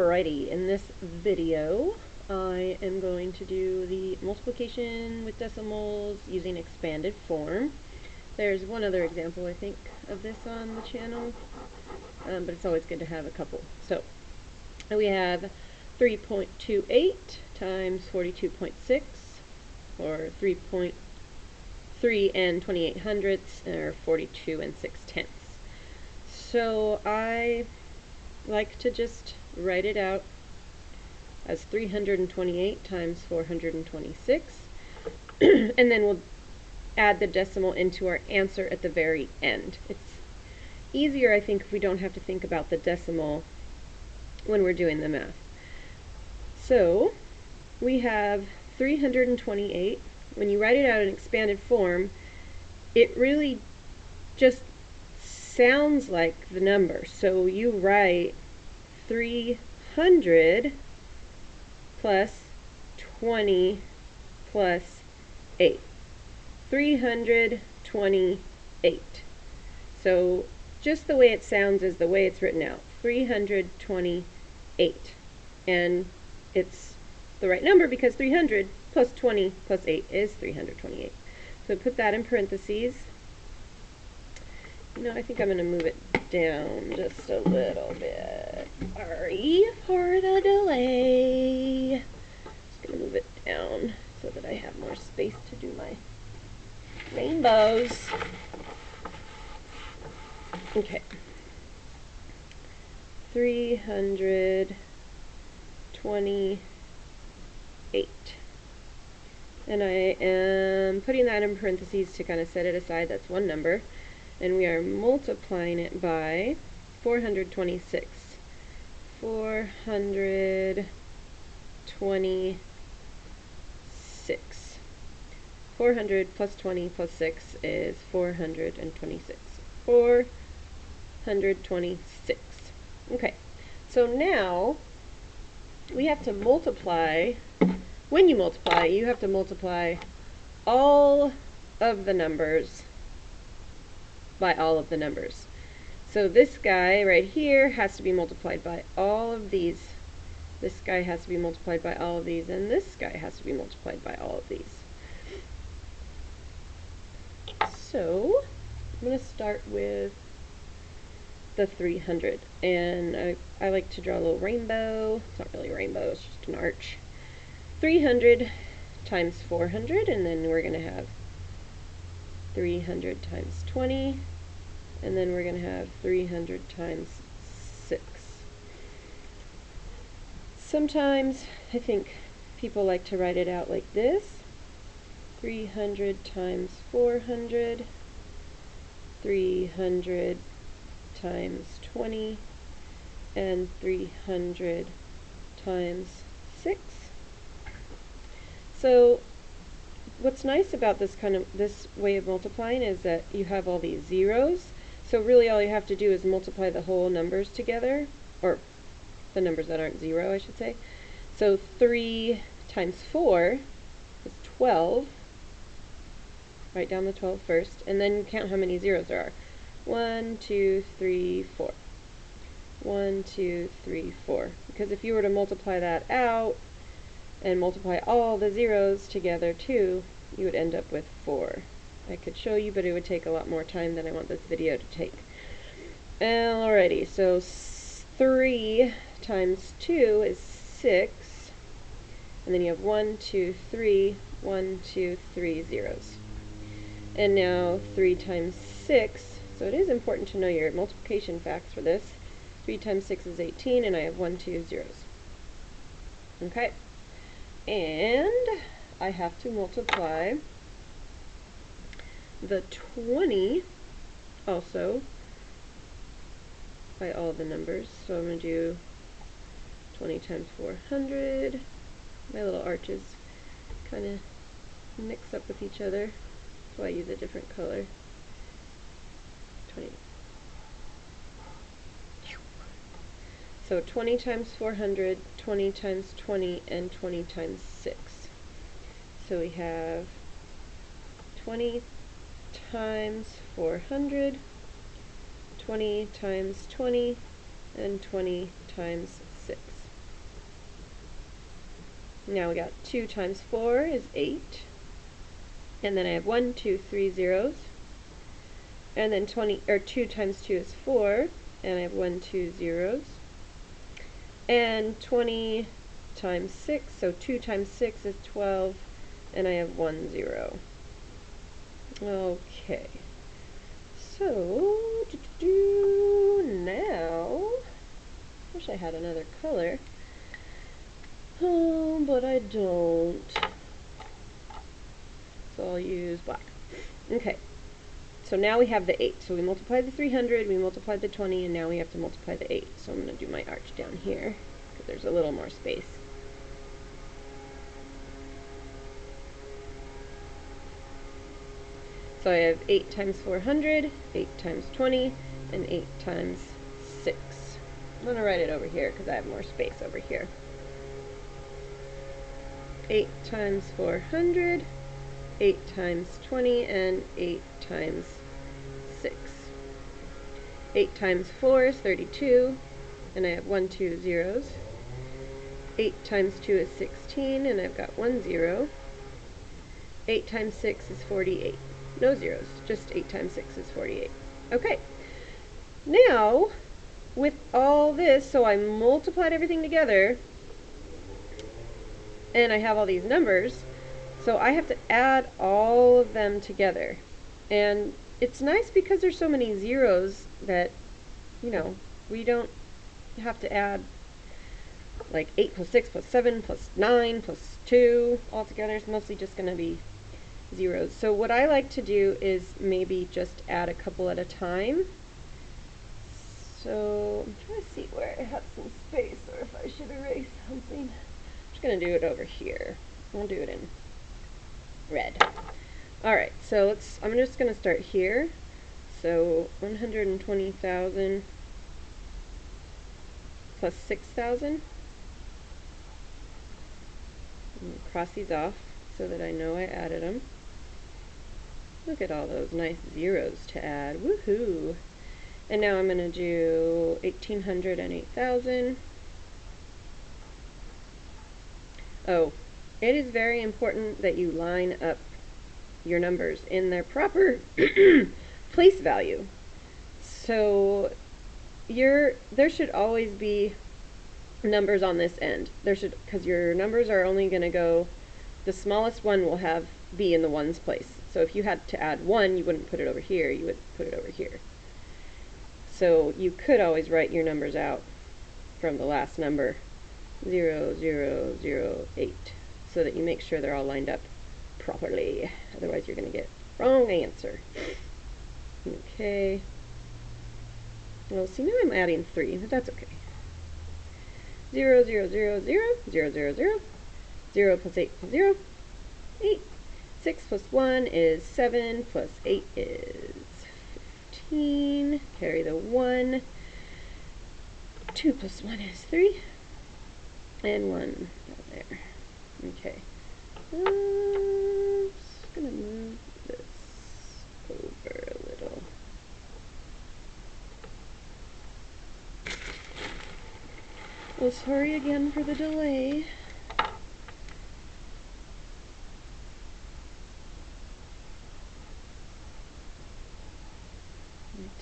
Alrighty, in this video I am going to do the multiplication with decimals using expanded form. There's one other example, I think, of this on the channel, but it's always good to have a couple. So we have 3.28 times 42.6, or 3.3 and 28 hundredths, or 42 and 6 tenths. So I like to just write it out as 328 times 426, and then we'll add the decimal into our answer at the very end. It's easier, I think, if we don't have to think about the decimal when we're doing the math. So we have 328. When you write it out in expanded form, it really just sounds like the number. So you write 300 plus 20 plus 8. 328. So just the way it sounds is the way it's written out. 328. And it's the right number because 300 plus 20 plus 8 is 328. So put that in parentheses. You know, I think I'm going to move it down just a little bit. Sorry for the delay. Just going to move it down so that I have more space to do my rainbows. Okay. 328. And I am putting that in parentheses to kind of set it aside. That's one number. And we are multiplying it by 426. 426. 400 plus 20 plus 6 is 426. 426. Okay, so now we have to multiply. When you multiply, you have to multiply all of the numbers by all of the numbers. So this guy right here has to be multiplied by all of these. This guy has to be multiplied by all of these, and this guy has to be multiplied by all of these. So I'm going to start with the 300, and I like to draw a little rainbow. It's not really a rainbow, it's just an arch. 300 times 400, and then we're going to have 300 times 20, and then we're going to have 300 times 6. Sometimes I think people like to write it out like this. 300 times 400, 300 times 20, and 300 times 6. So what's nice about this way of multiplying is that you have all these zeros. So really all you have to do is multiply the whole numbers together, or the numbers that aren't zero, I should say. So 3 times 4 is 12. Write down the 12 first, and then count how many zeros there are. 1, 2, 3, 4. 1, 2, 3, 4. Because if you were to multiply that out, and multiply all the zeros together too, you would end up with 4. I could show you, but it would take a lot more time than I want this video to take. Alrighty, so 3 times 2 is 6, and then you have 1, 2, 3, 1, 2, 3 zeros. And now 3 times 6, so it is important to know your multiplication facts for this. 3 times 6 is 18, and I have 1, 2 zeros. Okay. And I have to multiply the 20 also by all the numbers. So I'm going to do 20 times 400. My little arches kind of mix up with each other, so I use a different color. 20. So 20 times 400, 20 times 20, and 20 times 6. So we have 20 times 400, 20 times 20, and 20 times 6. Now we got 2 times 4 is 8. And then I have 1, 2, 3 zeros. And then 2 times 2 is 4. And I have 1, 2 zeros. And 20 times 6, so 2 times 6 is 12. And I have 1 0. Okay. So, now, wish I had another color. Oh, but I don't. So I'll use black. Okay. So now we have the 8. So we multiplied the 300, we multiplied the 20, and now we have to multiply the 8. So I'm going to do my arch down here, because there's a little more space. So I have 8 times 400, 8 times 20, and 8 times 6. I'm going to write it over here because I have more space over here. 8 times 400, 8 times 20, and 8 times 6. 8 times 4 is 32, and I have 1, 2 zeros. 8 times 2 is 16, and I've got 1 0. 8 times 6 is 48. No zeros, just 8 times 6 is 48. Okay, now with all this, so I multiplied everything together, and I have all these numbers, so I have to add all of them together. And it's nice because there's so many zeros that, you know, we don't have to add like 8 plus 6 plus 7 plus 9 plus 2 all together. It's mostly just going to be zeros. So what I like to do is maybe just add a couple at a time. So I'm trying to see where I have some space or if I should erase something. I'm just going to do it over here. I'll do it in red. Alright, so I'm just going to start here. So 120,000 plus 6,000. Cross these off so that I know I added them. Look at all those nice zeros to add. Woohoo! And now I'm going to do 1,800 and 8,000. Oh, it is very important that you line up your numbers in their proper place value. So there should always be numbers on this end. Because your numbers are only going to go, the smallest one will be in the ones place. So if you had to add 1, you wouldn't put it over here, you would put it over here. So you could always write your numbers out from the last number, 0, 0, 0, 8, so that you make sure they're all lined up properly. Otherwise you're going to get wrong answer. Okay. Well, see, now I'm adding 3, but that's okay. 0, 0, 0, 0, 0, 0, 0, 0 plus 8 plus 0, 8. 6 plus 1 is 7, plus 8 is 15. Carry the 1. 2 plus 1 is 3. And 1 down there. Okay. Just going to move this over a little. Well, sorry again for the delay.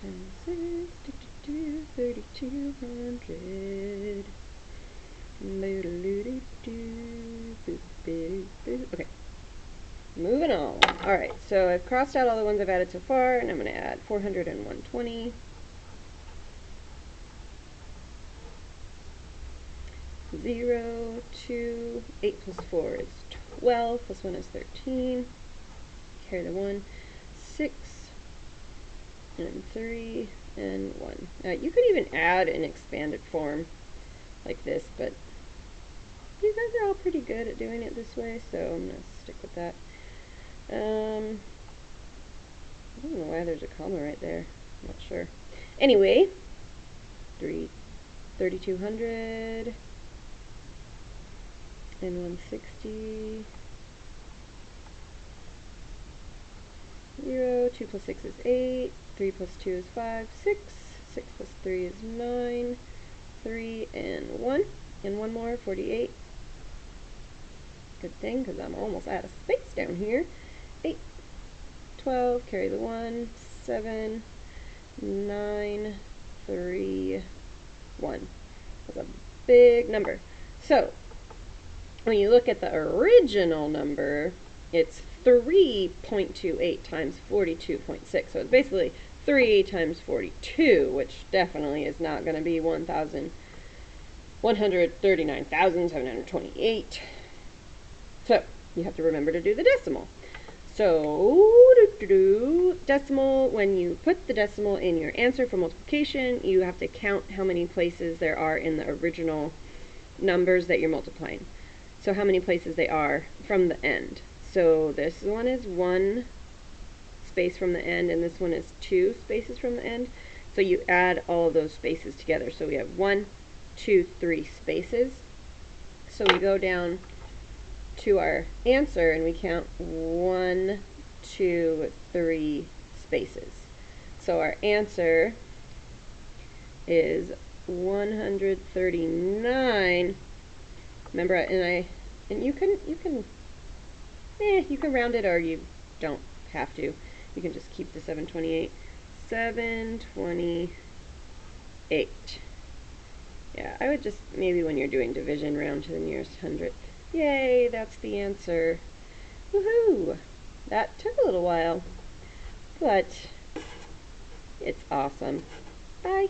Times 6, 3,200. Okay, moving on. Alright, so I've crossed out all the ones I've added so far, and I'm going to add 400 and 120. 0, 2, 8 plus 4 is 12, plus 1 is 13. Carry the 1, 6, and 3, and 1. You could even add an expanded form like this, but you guys are all pretty good at doing it this way, so I'm going to stick with that. I don't know why there's a comma right there. I'm not sure. Anyway, 3,200 and 160. 0, 2 plus 6 is 8, 3 plus 2 is 5, 6, 6 plus 3 is 9, 3 and 1, and 1 more, 48. Good thing, because I'm almost out of space down here. 8, 12, carry the 1, 7, 9, 3, 1. That's a big number. So, when you look at the original number, it's 3.28 times 42.6. So it's basically 3 times 42, which definitely is not going to be 139,728. So you have to remember to do the decimal. So, decimal, when you put the decimal in your answer for multiplication, you have to count how many places there are in the original numbers that you're multiplying. So how many places they are from the end. So this one is 1 space from the end, and this one is 2 spaces from the end. So you add all of those spaces together. So we have 1, 2, 3 spaces. So we go down to our answer and we count 1, 2, 3 spaces. So our answer is 139. Remember, and you can round it, or you don't have to. You can just keep the 728. 728. Yeah, I would just, maybe when you're doing division, round to the nearest hundredth. Yay, that's the answer. Woohoo! That took a little while, but it's awesome. Bye.